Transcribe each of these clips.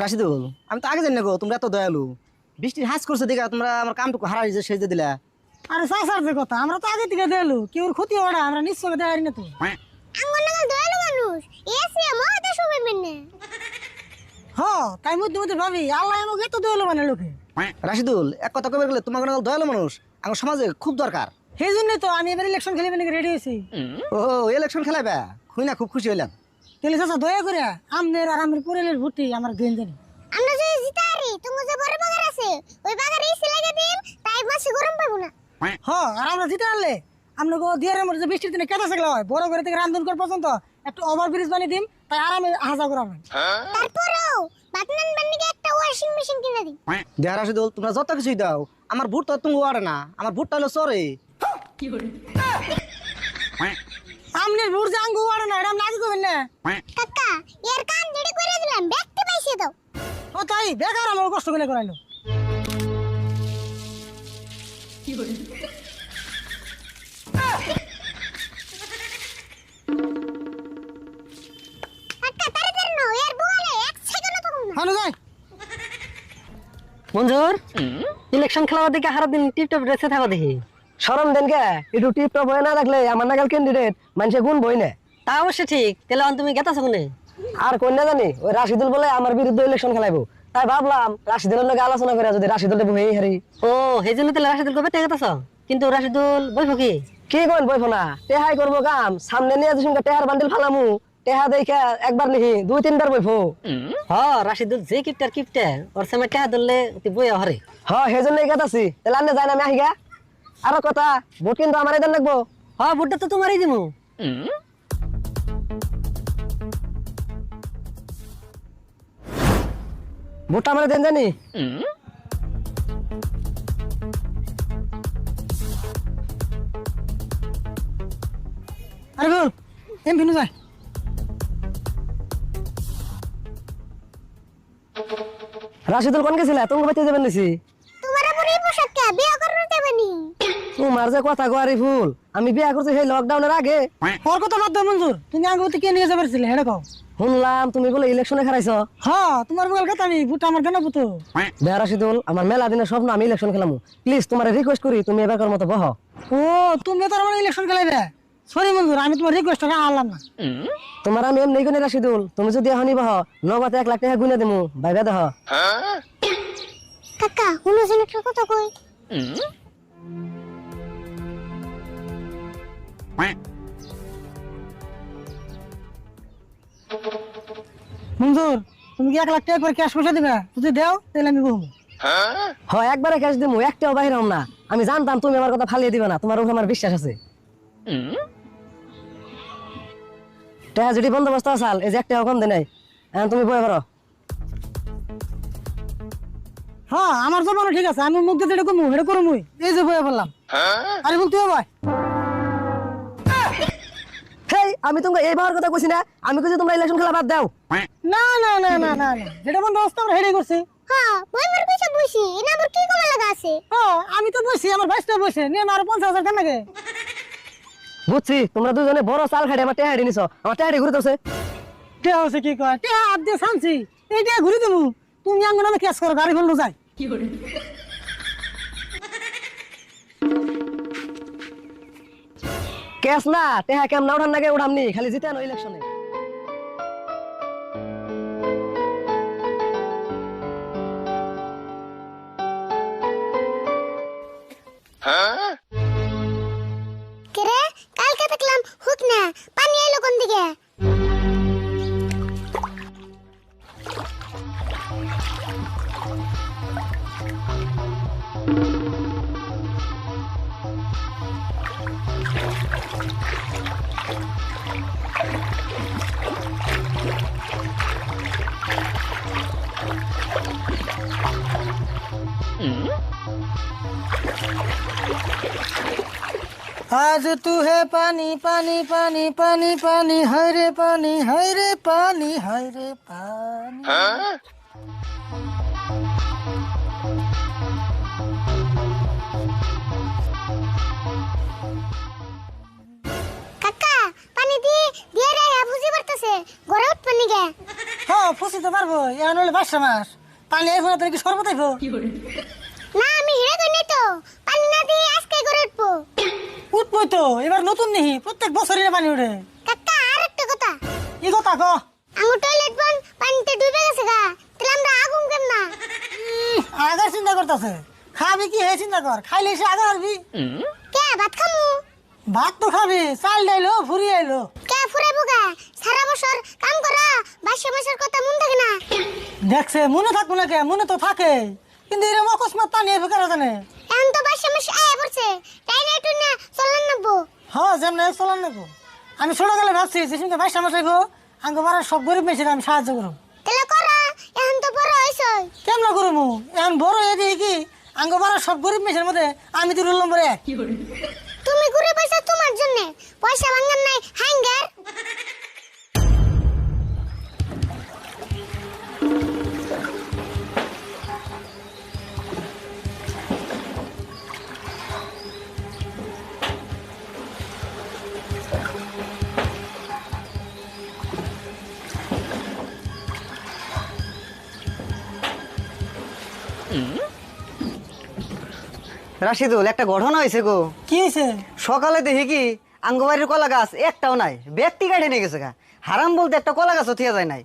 রাশিদুল, আমি তো আগে জানি না গো তোমরা এত দয়ালু। বৃষ্টির হাস করছে দেখা তোমরা আমার কামটুকু হারাই যে সেজে দিলা। আরে চাচার যে কথা, আমরা তো আগে থেকে দেয়ালু, কেউর ক্ষতি হয় না, আমরা নিশ্চয় দেয় না তো। আঙ্গুর নাগাল দয়ালু মানুষ এসে মহাদেশ হবে মেনে। তাই মধ্যে মধ্যে ভাবি আল্লাহ আমাকে এত দেয়ালু মানে লোকে। রাশিদুল, এক কথা কবে গেলে তোমার দয়ালু মানুষ আমার সমাজে খুব দরকার। সেই জন্যই তো আমি এবার ইলেকশন খেলিবে নাকি রেডি হয়েছি। ও ইলেকশন খেলাবে, খুই না খুব খুশি হইলাম। তাহলে চাচা দয়া করে আমনের আর আমের পরেলের ভোটে আমার গেন জানি। আমরা যদি জিতারি তুমি যে বড় বাগার আছে ওই বাগারে এসে লাগা দিন, তাই মাসে গরম পাবো না। আর আমরা জিতে আনলে আপনাকে দিয়ারের মধ্যে বৃষ্টির দিনে কেটে থাকলে হয়, বড় করে থেকে রান্ধন পর্যন্ত একটা ওভার ব্রিজ বানিয়ে দিন, তাই আরামে হাজা করাবেন। তারপরেও বাতনান বান্নিকে একটা ওয়াশিং মেশিন কিনে দিন। দেখ রাশিদুল, তোমরা যত কিছুই দাও আমার ভোট তো তুমি ওয়ারে না, আমার ভোটটা হলো চরে। আমনের ভোট যে আঙ্গু ওয়ারে না, এটা আপনি আগে করবেন না। কাকা এর কান জেডি করে দিলাম, ব্যক্তি পাইছে দাও। তাই বেকার আমার কষ্ট করে করাইলো। কাকা তাড়াতাড়ি নাও, এর বলে এক সেকেন্ডও থাকুম না। ভালো যাই মঞ্জুর, ইলেকশন খেলার দিকে হারা দিন টিপটপ ড্রেসে থাকো দেখি। শরম দেন কে? একটু টিপটপ হয়ে না থাকলে আমার নাগাল ক্যান্ডিডেট মানুষে গুণ বই না। তা অবশ্য ঠিক। তাহলে তুমি গেতাছো কোনে? আর কোন না জানি ওই রাশিদুল বলে আমার বিরুদ্ধে ইলেকশন খেলাইবো, তাই ভাবলাম রাশিদুলের লগে আলোচনা করে যদি রাশিদুল বই হারি। ও সেই জন্য তাহলে রাশিদুল কবে গেতাছ? কিন্তু রাশিদুল বইফো কি কোন বইফো না, টেহাই করবো কাম, সামনে নিয়ে যে সঙ্গে টেহার বান্ডিল ফালামু, টেহা দেখে একবার লিখি 2-3 বার বইফো। রাশিদুল যে কিপটার কিপটার ওর সামনে টেহা ধরলে বই হরে। সেই জন্যই গেতাছি। তাহলে আন্নে যাই না আমি আহিগা। আরো কথা, ভোট কিন্তু আমার এদের লাগবো। ভোটটা তো তোমারই দিমু। ভোটটা আমার দেন জানি। আরে বল এমপি নু যায়। রাশিদুল কোন গেছিল? তুমি বাইতে যাবেন নিছি। তোমার উপর এই পোশাকটা বিয়ে করতে দেবেনি। তোমার যে কথা গোয়ারি ফুল, আমি বিয়া করছি সেই লকডাউনের আগে। ওর কথা বাদ দাও মঞ্জুর, তুমি আগে কে নিয়ে যাবে ছিলে হেডে কও। শুনলাম তুমি বলে ইলেকশনে খারাইছো। তোমার বল কথা আমি ভোট আমার কেন বুতো। দেয়া রাশিদুল, আমার মেলা দিনের স্বপ্ন আমি ইলেকশন খেলামু। প্লিজ তোমার রিকোয়েস্ট করি তুমি এবারকার মতো বহ। তুমি তো আমার ইলেকশন খেলাইবে। সরি মঞ্জুর, আমি তোমার রিকোয়েস্ট আনলাম না। তোমার আমি এমনি কোনে রাশিদুল, তুমি যদি এখনই বহ নগদে 1 লাখ টাকা গুনে দেবো, ভাইবা দেহ। কাকা হুনুজন একটা কথা কই। মঞ্জুর, তুমি কি 1 লাখ টাকা করে ক্যাশ পয়সা দিবে? যদি দাও তাহলে আমি বলবো। একবারে ক্যাশ দিমু, একটাও বাইরে হম না। আমি জানতাম তুমি আমার কথা ফালিয়ে দিবে না, তোমার উপর আমার বিশ্বাস আছে। টাকা যদি বন্দোবস্ত আসাল, এই যে একটাও কম দেয় নাই। এখন তুমি বয়ে পারো। আমার জমানো ঠিক আছে, আমি মুখ দিয়ে এটা কমু, এটা করমু। এই যে বয়ে বললাম। আরে বল তুই ভাই। আমি তোমাকে এই ভাবার কথা কইছি না, আমি কইছি তোমরা ইলেকশন খেলা বাদ দাও। না না না না না না, যেটা বন্দোবস্ত আমরা হেডে করছি। বইবার কইছে বইছি, এনা আবার কি করা লাগা আছে? আমি তো বসছি, আমার ভাইসটা বসে নিয়ে আমার 50,000 কেন লাগে। বুঝছি, তোমরা দুজনে বড় চাল খাড়ি আমার টেহাড়ি নিছো, আমার টেহাড়ি ঘুরে দছে। কে হচ্ছে কি কয়, কে হাত দিয়ে শানছি, এইটা ঘুরে দেবো। তুমি আঙ্গুন আমি কেস করো, গাড়ি ফেললো যাই। কেস না, টেহা কেম না উঠান নাগে উঠামনি, খালি জিতে আনো ইলেকশনে। কেরে কালকে দেখলাম হুক না পানি এলো কোন দিকে? आज तू है पानी पानी पानी पानी पानी हाय रे पानी हाय रे पानी हाय रे पानी। কাকা পানি দিয়ে রে বুঝি পড়তেছে ঘরে উঠ পানি গে। হ্যাঁ ফুসিতে পারবো এখন হলে 5 মাস পানি আইবো না তোর কি শরবত আইবো না আমি হিরে কই নাই তো পানি না দিয়ে আজকে করে উঠবো উঠবো তো এবার নতুন নিহি প্রত্যেক বছরই পানি উঠে কাকা আর একটা কথা কি কথা কো আঙ্গু টয়লেট বন পানিতে ডুবে গেছে গা তাহলে আমরা আগুন কেন না আগার চিন্তা করতেছে খাবি কি হে চিন্তা কর খাইলে সে আগা হারবি কে ভাত খামু ভাত তো খাবি চাল ডাইলো ফুরি আইলো কে ফুরে বুগা সারা বছর কাম করা 22 মাসের কথা মন থাকে না দেখছে মনে থাকবো না কে মনে তো থাকে কিন্তু এরকম অকস্মাৎ পানি আইবো কেন জানে এখন তো 22 মাস আয়া পড়ছে তাই না একটু না চলন নেবো হ্যাঁ যেমন চলার নেবো আমি ছোট গেলে ভাবছি যে সঙ্গে 22 মাস আইবো আঙ্গ বাড়ার সব গরিব মেয়েছে আমি সাহায্য করব তাহলে করা এখন তো বড় হইছ কেমন করবো এখন বড় হয়ে দিয়ে কি আঙ্গ বাড়ার সব গরিব মেয়েছের মধ্যে আমি তো রুল নম্বর 1 তুমি ঘুরে পয়সা তোমার জন্য পয়সা ভাঙার নাই হ্যাঙ্গার রাশিদুল একটা ঘটনা হয়েছে গো। কি হয়েছে সকালে দেখি কি আঙ্গবাড়ির কলা গাছ একটাও নাই, ব্যক্তি কাটে নিয়ে গেছে গা। হারাম বলতে একটা কলা গাছও থিয়া যায় নাই।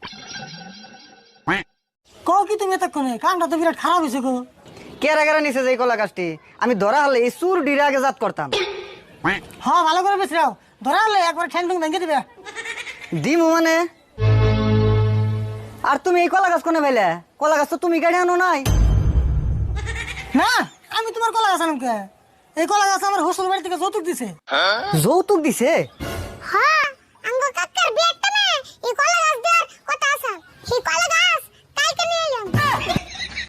কও কি তুমি এতক্ষণে কামটা তো বিরাট খারাপ হয়েছে গো কেরা কেরা নিচে যে এই কলা গাছটি আমি ধরা হলে এই চুর ডিরে আগে জাত করতাম। হ্যাঁ ভালো করে বেশরাও ধরা হলে একবার ঠ্যাং ঠুং ভেঙে দিবে দিমু মানে আর তুমি এই কলা গাছ কোনে পাইলে? কলা গাছ তো তুমি কাটে আনো নাই। না আমি তোমার কলা গাছ আনম কে এই কলা গাছ আমার হোস্টেল বাড়ি থেকে যৌতুক দিছে যৌতুক দিছে?